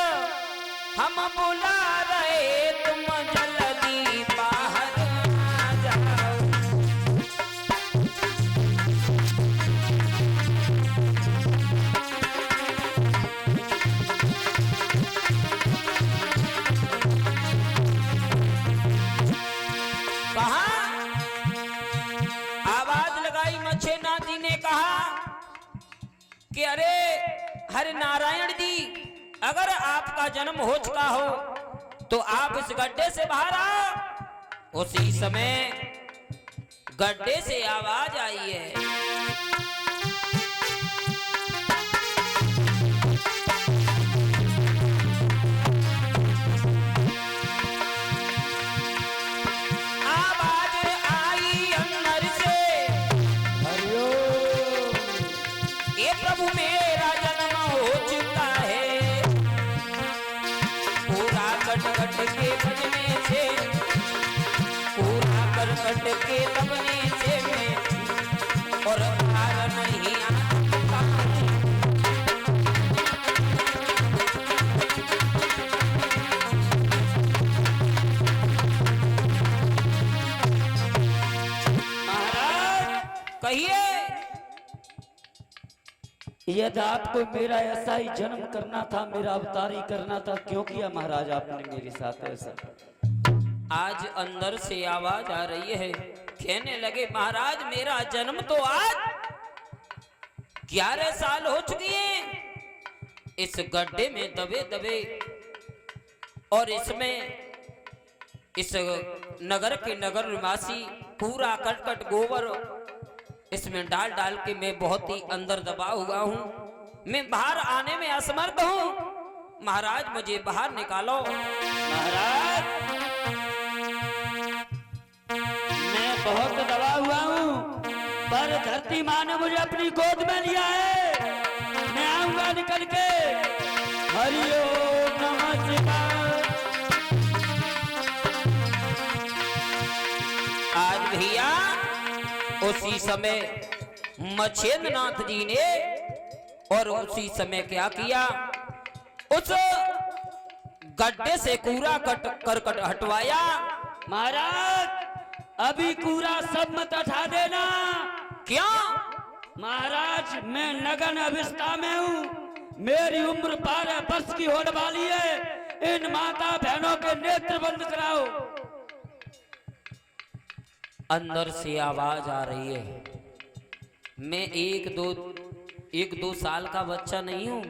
हम बुला रहे, तुम जल्दी बाहर आ जाओ। आवाज लगाई मछिंद्रनाथ जी ने कहा कि अरे हरि नारायण जी, अगर आपका जन्म हो चुका हो तो आप इस गड्ढे से बाहर आओ। उसी समय गड्ढे से आवाज आई है। आवाज आई अंदर से, ये प्रभु मेरा जन्म हो चुका है। पूरा कट कट के बजने से, पूरा कट कट के दबने से मैं और बाहर नहीं आता। महाराज कहिए, यदि आपको मेरा ऐसा ही जन्म करना था, मेरा अवतारी करना था, क्यों किया महाराज आपने मेरे साथ ऐसा? आज अंदर से आवाज आ रही है, कहने लगे महाराज मेरा जन्म तो आज 11 साल हो चुकी हैं इस गड्ढे में दबे दबे, और इसमें इस नगर के नगर निवासी पूरा कट कट गोबर इसमें डाल डाल के मैं बहुत ही अंदर दबा हुआ हूँ। मैं बाहर आने में असमर्थ हूँ। महाराज मुझे बाहर निकालो। महाराज मैं बहुत दबा हुआ हूँ, पर धरती माँ ने मुझे अपनी गोद में लिया है। मैं आऊंगा निकल के। हरि ओम नमः शिवाय। आज भैया उसी समय मच्छेंद्र नाथ जी ने और उसी समय क्या किया, उस गड्ढे से कूड़ा करकट हटवाया। महाराज अभी कूड़ा सब मत हटा देना। क्या महाराज मैं नगन अवस्था में हूँ, मेरी उम्र 12 वर्ष की होने वाली है। इन माता बहनों के नेत्र बंद कराओ। अंदर से आवाज आ रही है, मैं एक दो साल का बच्चा नहीं हूं।